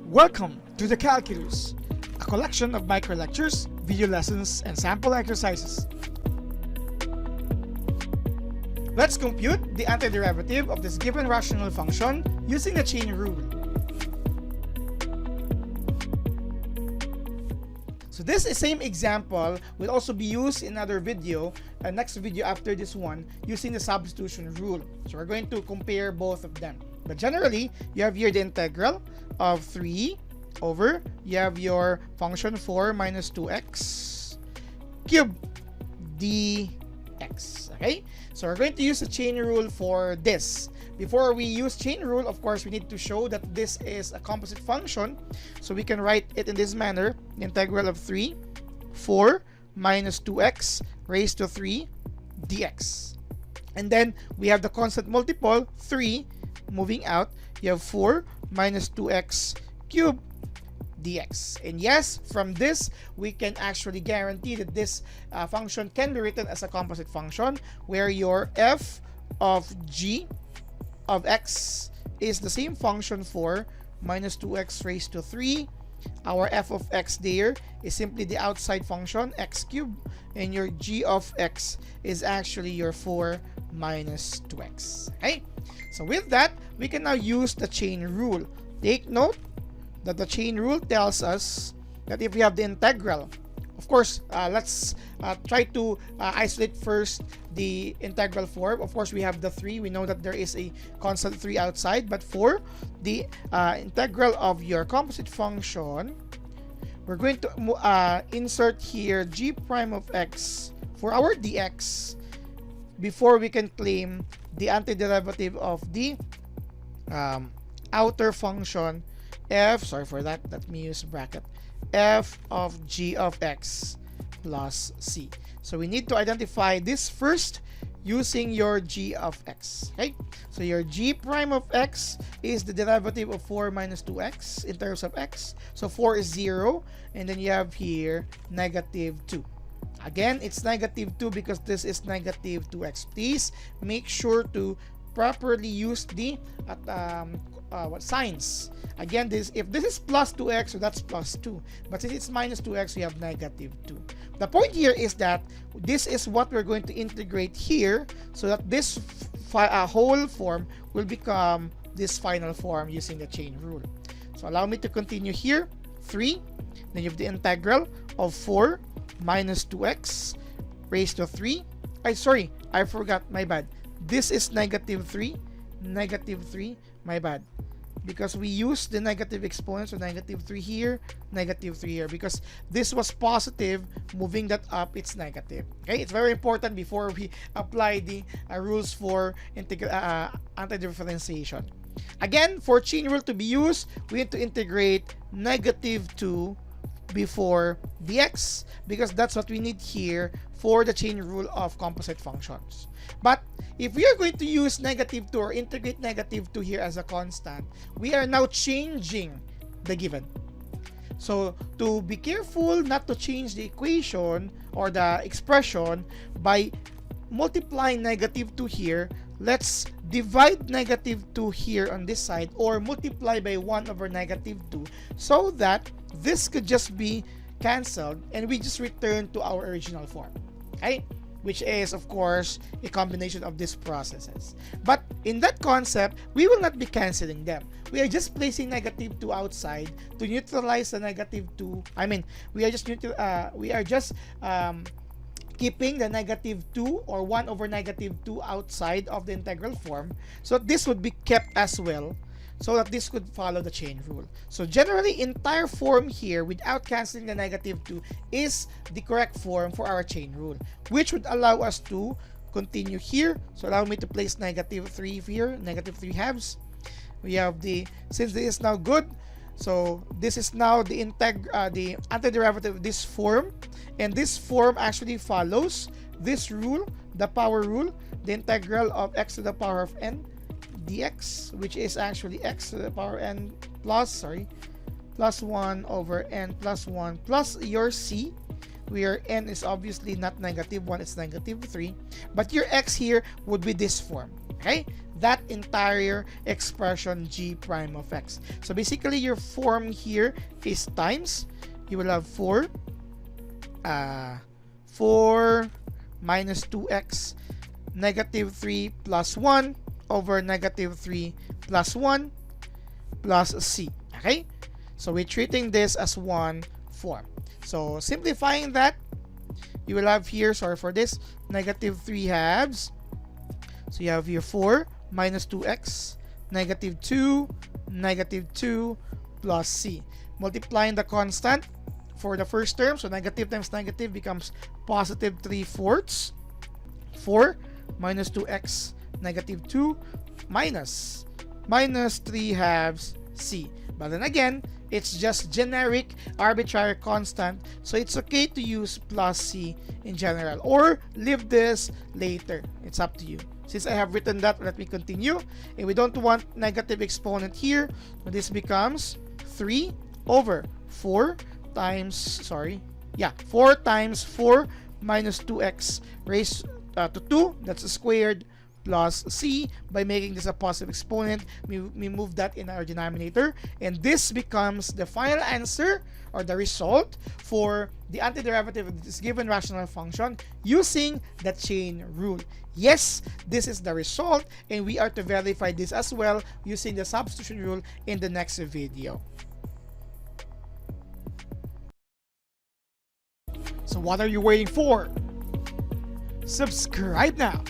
Welcome to the Calculus, a collection of micro lectures, video lessons, and sample exercises. Let's compute the antiderivative of this given rational function using the chain rule. So this same example will also be used in another video, next video after this one, using the substitution rule. So we're going to compare both of them. But generally, you have here the integral of 3 over, you have your function 4 minus 2x cubed dx. Okay, so we're going to use the chain rule for this. Before we use chain rule, of course, we need to show that this is a composite function. So we can write it in this manner: the integral of 4 minus 2x raised to 3 dx. And then we have the constant multiple 3 moving out. You have 4 minus 2x cubed dx. And yes, from this we can actually guarantee that this function can be written as a composite function, where your f of g of x is the same function 4 minus 2x raised to 3. Our f of x there is simply the outside function x cubed, and your g of x is actually your 4 minus 2x. Okay, so with that, we can now use the chain rule. Take note that the chain rule tells us that if we have the integral, of course, let's try to isolate first the integral form. Of course, we have the 3. We know that there is a constant 3 outside. But for the integral of your composite function, we're going to insert here g prime of x for our dx before we can claim the antiderivative of the outer function f, sorry for that, let me use bracket, f of g of x plus c. So we need to identify this first using your g of x. Okay, so your g prime of x is the derivative of 4 minus 2x in terms of x. So 4 is 0, and then you have here negative 2. Again, it's negative 2 because this is negative 2x. Please make sure to properly use the signs. Again, if this is plus 2x, so that's plus 2. But since it's minus 2x, we have negative 2. The point here is that this is what we're going to integrate here, so that this whole form will become this final form using the chain rule. So allow me to continue here. 3, then you have the integral of 4 minus 2x raised to 3. Sorry, I forgot, my bad. This is negative 3, my bad, because we used the negative exponent, so negative 3 here, negative 3 here, because this was positive, moving that up, it's negative. Okay, it's very important before we apply the rules for antidifferentiation. Again, for chain rule to be used, we need to integrate negative 2 before dx, because that's what we need here for the chain rule of composite functions. But if we are going to use negative 2 or integrate negative 2 here as a constant, we are now changing the given. So to be careful not to change the equation or the expression by multiplying negative 2 here, let's divide negative 2 here on this side, or multiply by 1 over negative 2, so that this could just be cancelled and we just return to our original form. Okay, which is of course a combination of these processes. But in that concept, we will not be cancelling them. We are just placing negative 2 outside to neutralize the negative 2. I mean, we are just keeping the negative 2 or 1 over negative 2 outside of the integral form, so this would be kept as well, so that this could follow the chain rule. So generally, entire form here without cancelling the negative 2 is the correct form for our chain rule, which would allow us to continue here. So allow me to place negative 3 here, negative 3 halves. We have since this is now good, so this is now the antiderivative of this form, and this form actually follows this rule, the power rule, the integral of x to the power of n dx, which is actually x to the power n plus 1 over n plus 1 plus your c, where n is obviously not -1, it's -3. But your x here would be this form. Okay? That entire expression g prime of x. So basically, your form here is times. You will have 4 minus 2x -3 plus 1 over -3 plus 1 plus c. Okay? So we're treating this as one form. So simplifying that, you will have here, sorry for this, -3 halves. So you have here 4 minus 2x, -2, -2 plus c. Multiplying the constant for the first term, so negative times negative becomes positive 3/4. 4 minus 2x, -2 minus 3 halves c. But then again, it's just generic arbitrary constant, so it's okay to use plus c in general, or leave this later. It's up to you. Since I have written that, let me continue. And we don't want negative exponent here, so this becomes 3 over 4 times 4 times 4 minus 2x raised to 2, that's squared, plus c. By making this a positive exponent, we move that in our denominator, and this becomes the final answer, or the result, for the antiderivative of this given rational function using the chain rule. Yes, this is the result, and we are to verify this as well using the substitution rule in the next video. So what are you waiting for? Subscribe now!